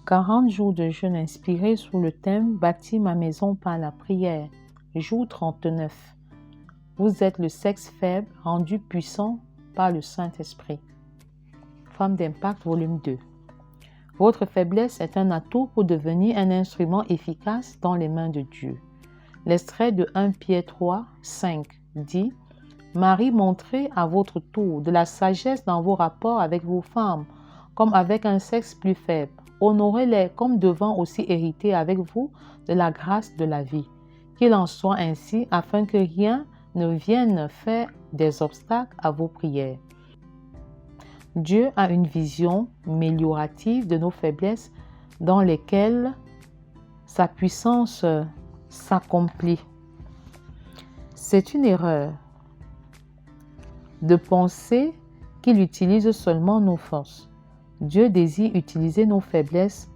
40 jours de jeûne inspirés sous le thème « Bâtis ma maison par la prière ». Jour 39. Vous êtes le sexe faible rendu puissant par le Saint-Esprit. Femme d'impact, volume 2. Votre faiblesse est un atout pour devenir un instrument efficace dans les mains de Dieu. L'extrait de 1 Pierre 3, 5 dit « Marie, montrez à votre tour de la sagesse dans vos rapports avec vos femmes, comme avec un sexe plus faible. Honorez-les comme devant aussi hériter avec vous de la grâce de la vie. Qu'il en soit ainsi afin que rien ne vienne faire des obstacles à vos prières. » Dieu a une vision améliorative de nos faiblesses dans lesquelles sa puissance s'accomplit. C'est une erreur de penser qu'il utilise seulement nos forces. Dieu désire utiliser nos faiblesses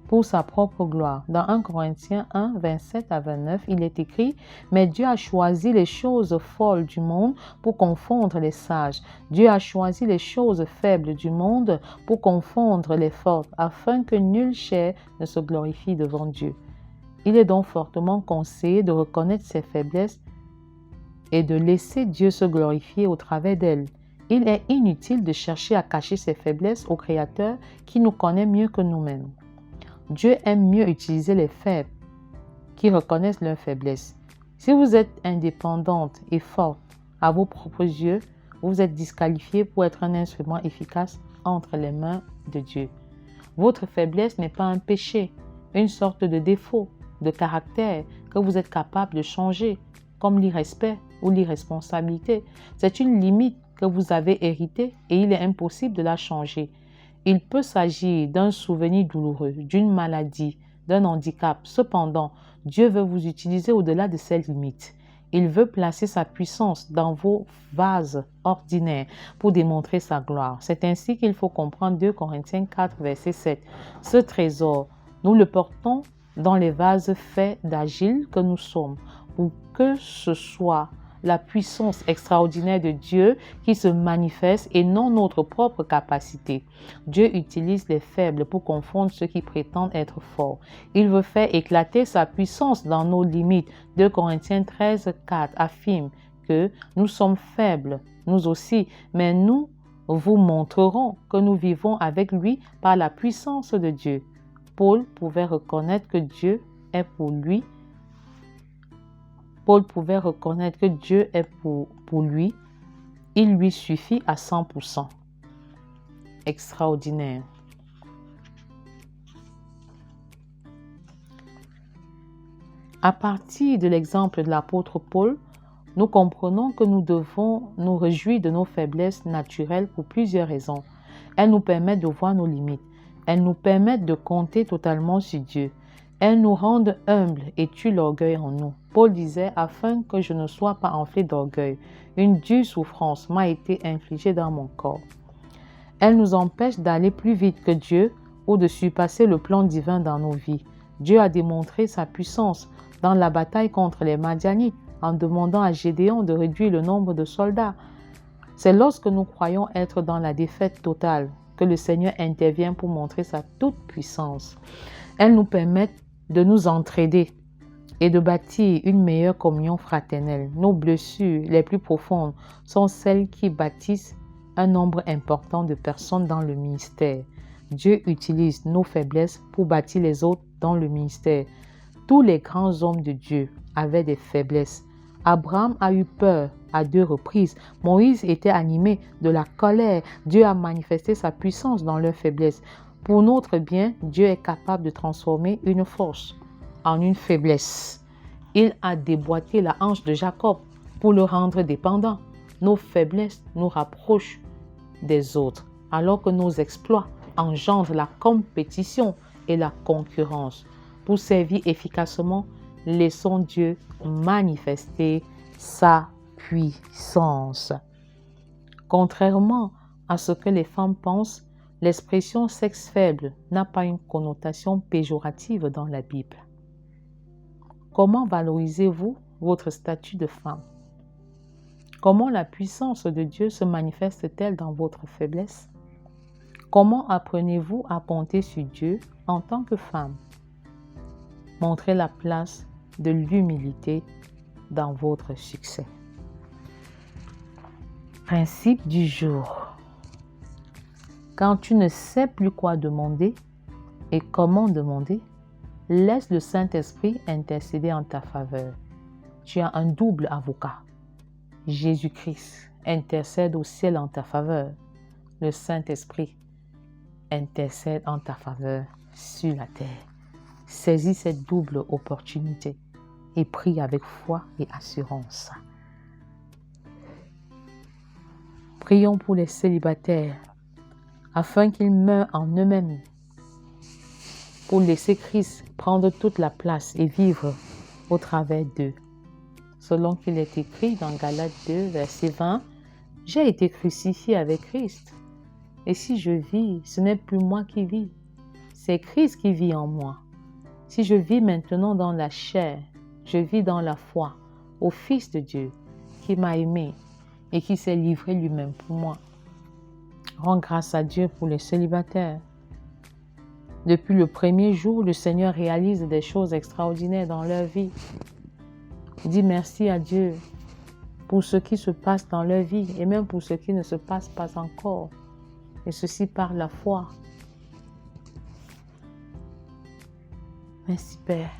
pour sa propre gloire. Dans 1 Corinthiens 1, 27 à 29, il est écrit « Mais Dieu a choisi les choses folles du monde pour confondre les sages. Dieu a choisi les choses faibles du monde pour confondre les fortes, afin que nulle chair ne se glorifie devant Dieu. » Il est donc fortement conseillé de reconnaître ses faiblesses et de laisser Dieu se glorifier au travers d'elles. Il est inutile de chercher à cacher ses faiblesses au Créateur qui nous connaît mieux que nous-mêmes. Dieu aime mieux utiliser les faibles qui reconnaissent leurs faiblesses. Si vous êtes indépendante et forte à vos propres yeux, vous êtes disqualifié pour être un instrument efficace entre les mains de Dieu. Votre faiblesse n'est pas un péché, une sorte de défaut de caractère que vous êtes capable de changer, comme l'irrespect ou l'irresponsabilité. C'est une limite que vous avez héritée et il est impossible de la changer. Il peut s'agir d'un souvenir douloureux, d'une maladie, d'un handicap. Cependant, Dieu veut vous utiliser au-delà de ces limites. Il veut placer sa puissance dans vos vases ordinaires pour démontrer sa gloire. C'est ainsi qu'il faut comprendre 2 Corinthiens 4, verset 7. Ce trésor, nous le portons dans les vases faits d'argile que nous sommes, pour que ce soit la puissance extraordinaire de Dieu qui se manifeste et non notre propre capacité. Dieu utilise les faibles pour confondre ceux qui prétendent être forts. Il veut faire éclater sa puissance dans nos limites. 2 Corinthiens 13, 4 affirme que nous sommes faibles, nous aussi, mais nous vous montrerons que nous vivons avec lui par la puissance de Dieu. Paul pouvait reconnaître que Dieu est pour lui. Paul pouvait reconnaître que Dieu est pour lui. Il lui suffit à 100%. Extraordinaire. À partir de l'exemple de l'apôtre Paul, nous comprenons que nous devons nous réjouir de nos faiblesses naturelles pour plusieurs raisons. Elles nous permettent de voir nos limites. Elles nous permettent de compter totalement sur Dieu. Elles nous rendent humbles et tuent l'orgueil en nous. Paul disait « Afin que je ne sois pas enflé d'orgueil, une dure souffrance m'a été infligée dans mon corps. » Elles nous empêchent d'aller plus vite que Dieu ou de surpasser le plan divin dans nos vies. Dieu a démontré sa puissance dans la bataille contre les Madianites en demandant à Gédéon de réduire le nombre de soldats. C'est lorsque nous croyons être dans la défaite totale que le Seigneur intervient pour montrer sa toute-puissance. Elles nous permettent de nous entraider et de bâtir une meilleure communion fraternelle. Nos blessures les plus profondes sont celles qui bâtissent un nombre important de personnes dans le ministère. Dieu utilise nos faiblesses pour bâtir les autres dans le ministère. Tous les grands hommes de Dieu avaient des faiblesses. Abraham a eu peur à 2 reprises. Moïse était animé de la colère. Dieu a manifesté sa puissance dans leurs faiblesses. Pour notre bien, Dieu est capable de transformer une force en une faiblesse. Il a déboîté la hanche de Jacob pour le rendre dépendant. Nos faiblesses nous rapprochent des autres, alors que nos exploits engendrent la compétition et la concurrence. Pour servir efficacement, laissons Dieu manifester sa puissance. Contrairement à ce que les femmes pensent, l'expression « sexe faible » n'a pas une connotation péjorative dans la Bible. Comment valorisez-vous votre statut de femme? Comment la puissance de Dieu se manifeste-t-elle dans votre faiblesse? Comment apprenez-vous à compter sur Dieu en tant que femme? Montrez la place de l'humilité dans votre succès. Principe du jour. Quand tu ne sais plus quoi demander et comment demander, laisse le Saint-Esprit intercéder en ta faveur. Tu as un double avocat. Jésus-Christ intercède au ciel en ta faveur. Le Saint-Esprit intercède en ta faveur sur la terre. Saisis cette double opportunité et prie avec foi et assurance. Prions pour les célibataires afin qu'ils meurent en eux-mêmes pour laisser Christ prendre toute la place et vivre au travers d'eux. Selon qu'il est écrit dans Galates 2, verset 20, « J'ai été crucifié avec Christ. Et si je vis, ce n'est plus moi qui vis, c'est Christ qui vit en moi. Si je vis maintenant dans la chair, je vis dans la foi au Fils de Dieu qui m'a aimé et qui s'est livré lui-même pour moi. » Rends grâce à Dieu pour les célibataires. Depuis le premier jour, le Seigneur réalise des choses extraordinaires dans leur vie. Dis merci à Dieu pour ce qui se passe dans leur vie et même pour ce qui ne se passe pas encore. Et ceci par la foi. Merci Père,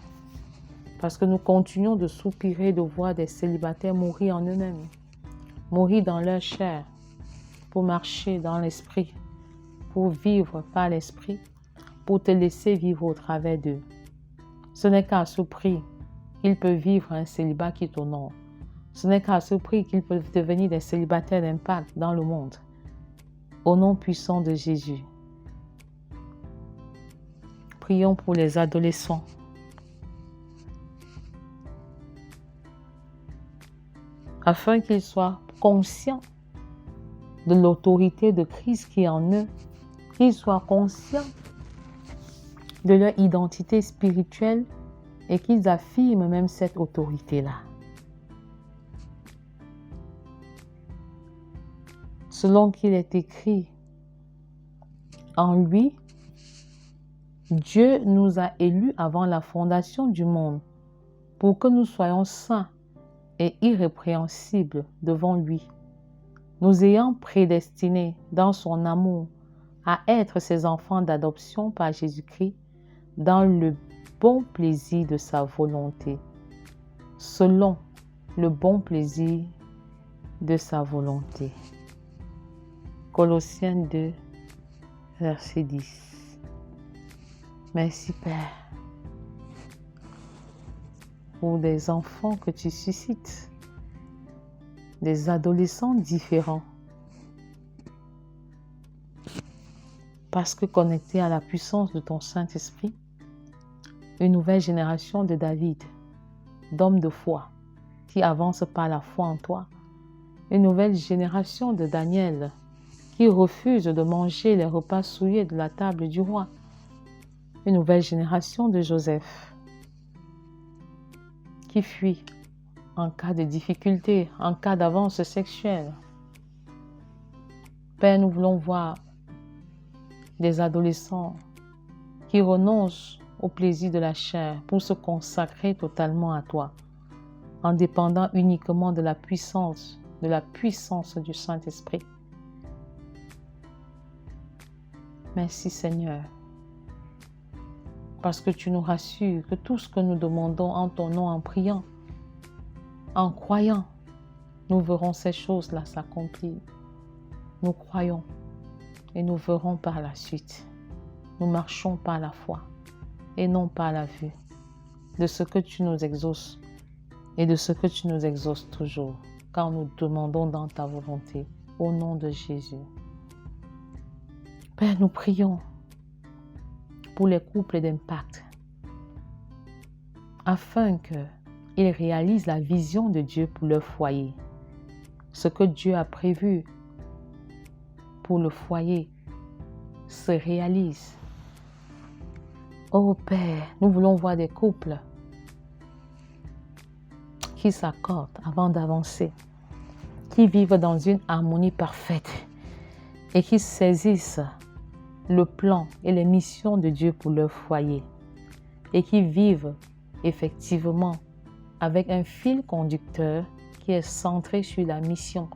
parce que nous continuons de soupirer, de voir des célibataires mourir en eux-mêmes, mourir dans leur chair, pour marcher dans l'esprit, pour vivre par l'esprit, pour te laisser vivre au travers d'eux. Ce n'est qu'à ce prix qu'ils peuvent vivre un célibat qui t'honore. Ce n'est qu'à ce prix qu'ils peuvent devenir des célibataires d'impact dans le monde. Au nom puissant de Jésus. Prions pour les adolescents. Afin qu'ils soient conscients de l'autorité de Christ qui est en eux, qu'ils soient conscients de leur identité spirituelle et qu'ils affirment même cette autorité-là. Selon qu'il est écrit, en lui, Dieu nous a élus avant la fondation du monde pour que nous soyons saints et irrépréhensibles devant lui, nous ayant prédestinés dans son amour à être ses enfants d'adoption par Jésus-Christ dans le bon plaisir de sa volonté, selon le bon plaisir de sa volonté. Colossiens 2, verset 10. Merci Père pour des enfants que tu suscites, des adolescents différents, parce que connectés à la puissance de ton Saint-Esprit, une nouvelle génération de David, d'hommes de foi, qui avancent par la foi en toi, une nouvelle génération de Daniel, qui refuse de manger les repas souillés de la table du roi, une nouvelle génération de Joseph, qui fuit en cas de difficulté, en cas d'avance sexuelle. Père, nous voulons voir des adolescents qui renoncent au plaisir de la chair pour se consacrer totalement à toi, en dépendant uniquement de la puissance du Saint-Esprit. Merci Seigneur, parce que tu nous rassures que tout ce que nous demandons en ton nom en priant, en croyant, nous verrons ces choses-là s'accomplir. Nous croyons et nous verrons par la suite. Nous marchons par la foi et non par la vue de ce que tu nous exauces et de ce que tu nous exauces toujours, quand nous demandons dans ta volonté, au nom de Jésus. Père, nous prions pour les couples d'impact, afin qu'ils réalisent la vision de Dieu pour leur foyer. Ce que Dieu a prévu pour le foyer se réalise. Oh Père, nous voulons voir des couples qui s'accordent avant d'avancer, qui vivent dans une harmonie parfaite et qui saisissent le plan et les missions de Dieu pour leur foyer et qui vivent effectivement avec un fil conducteur qui est centré sur la mission,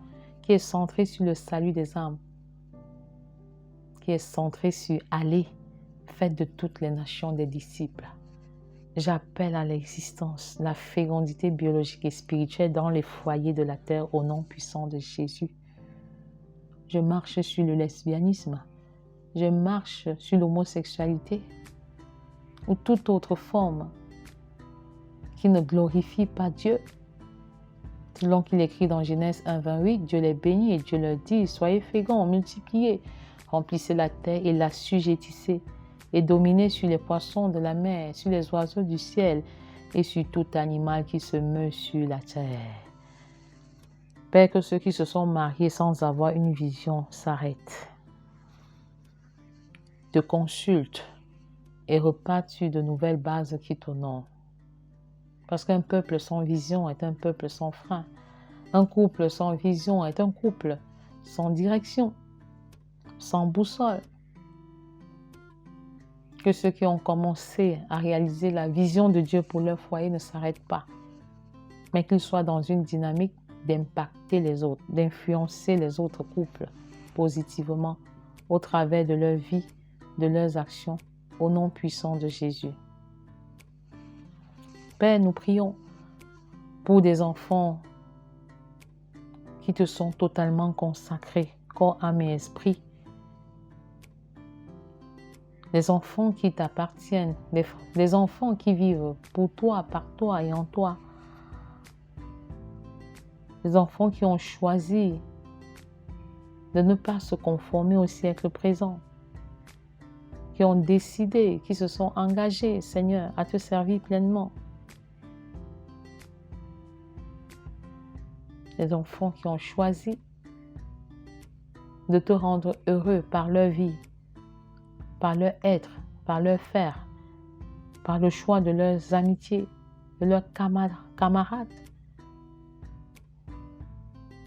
qui est centré sur le salut des âmes, qui est centré sur aller, faites de toutes les nations des disciples. J'appelle à l'existence la fécondité biologique et spirituelle dans les foyers de la terre au nom puissant de Jésus. Je marche sur le lesbianisme, je marche sur l'homosexualité ou toute autre forme qui ne glorifie pas Dieu. Selon qu'il écrit dans Genèse 1,28, Dieu les bénit et Dieu leur dit, soyez féconds, multipliez, remplissez la terre et l'assujettissez et dominez sur les poissons de la mer, sur les oiseaux du ciel et sur tout animal qui se meut sur la terre. Père, que ceux qui se sont mariés sans avoir une vision s'arrêtent, te consultent et repartent sur de nouvelles bases qui t'honorent. Parce qu'un peuple sans vision est un peuple sans frein. Un couple sans vision est un couple sans direction, sans boussole. Que ceux qui ont commencé à réaliser la vision de Dieu pour leur foyer ne s'arrêtent pas, mais qu'ils soient dans une dynamique d'impacter les autres, d'influencer les autres couples positivement au travers de leur vie, de leurs actions, au nom puissant de Jésus. Père, nous prions pour des enfants qui te sont totalement consacrés, corps, âme et esprit. Les enfants qui t'appartiennent, les enfants qui vivent pour toi, par toi et en toi. Les enfants qui ont choisi de ne pas se conformer au siècle présent, qui ont décidé, qui se sont engagés, Seigneur, à te servir pleinement. Les enfants qui ont choisi de te rendre heureux par leur vie, par leur être, par leur faire, par le choix de leurs amitiés, de leurs camarades.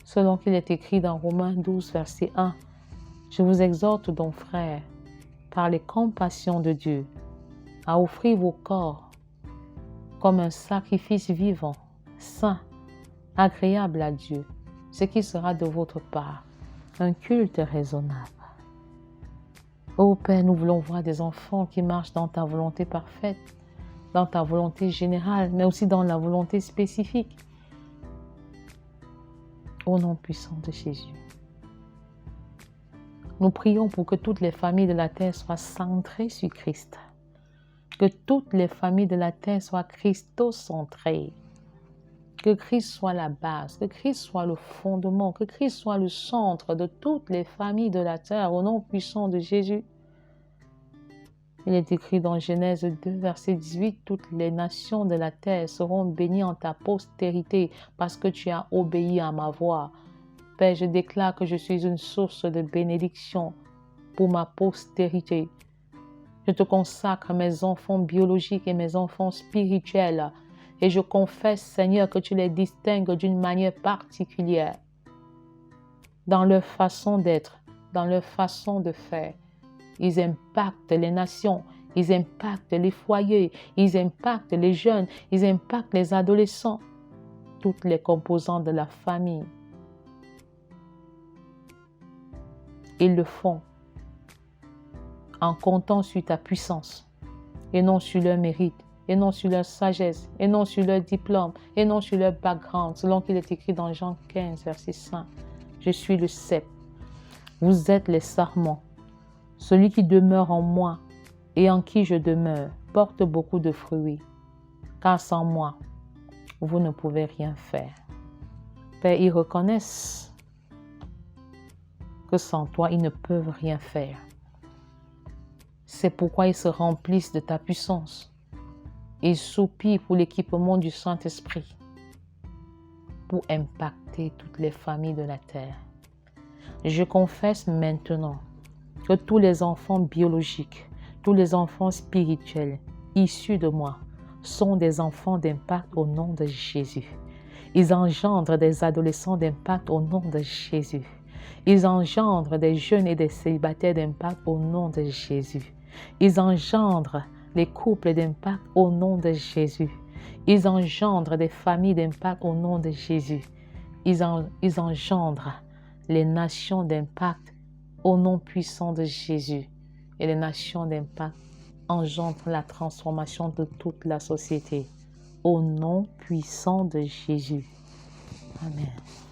Selon qu'il est écrit dans Romains 12, verset 1, « Je vous exhorte donc, frères, par les compassions de Dieu, à offrir vos corps comme un sacrifice vivant, saint, agréable à Dieu, ce qui sera de votre part un culte raisonnable. » Ô Père, nous voulons voir des enfants qui marchent dans ta volonté parfaite, dans ta volonté générale, mais aussi dans la volonté spécifique. Au nom puissant de Jésus. Nous prions pour que toutes les familles de la terre soient centrées sur Christ. Que toutes les familles de la terre soient christocentrées. Que Christ soit la base, que Christ soit le fondement, que Christ soit le centre de toutes les familles de la terre, au nom puissant de Jésus. Il est écrit dans Genèse 2, verset 18, « Toutes les nations de la terre seront bénies en ta postérité, parce que tu as obéi à ma voix. » Père, je déclare que je suis une source de bénédiction pour ma postérité. Je te consacre mes enfants biologiques et mes enfants spirituels. Et je confesse, Seigneur, que tu les distingues d'une manière particulière dans leur façon d'être, dans leur façon de faire. Ils impactent les nations, ils impactent les foyers, ils impactent les jeunes, ils impactent les adolescents, toutes les composantes de la famille. Ils le font en comptant sur ta puissance et non sur leur mérite, et non sur leur sagesse, et non sur leur diplôme, et non sur leur background, selon qu'il est écrit dans Jean 15, verset 5. Je suis le cep. Vous êtes les sarments. Celui qui demeure en moi et en qui je demeure porte beaucoup de fruits, car sans moi, vous ne pouvez rien faire. Père, ils reconnaissent que sans toi, ils ne peuvent rien faire. C'est pourquoi ils se remplissent de ta puissance. Ils soupirent pour l'équipement du Saint-Esprit, pour impacter toutes les familles de la terre. Je confesse maintenant que tous les enfants biologiques, tous les enfants spirituels issus de moi sont des enfants d'impact au nom de Jésus. Ils engendrent des adolescents d'impact au nom de Jésus. Ils engendrent des jeunes et des célibataires d'impact au nom de Jésus. Ils engendrent les couples d'impact au nom de Jésus. Ils engendrent des familles d'impact au nom de Jésus. Ils engendrent les nations d'impact au nom puissant de Jésus. Et les nations d'impact engendrent la transformation de toute la société au nom puissant de Jésus. Amen.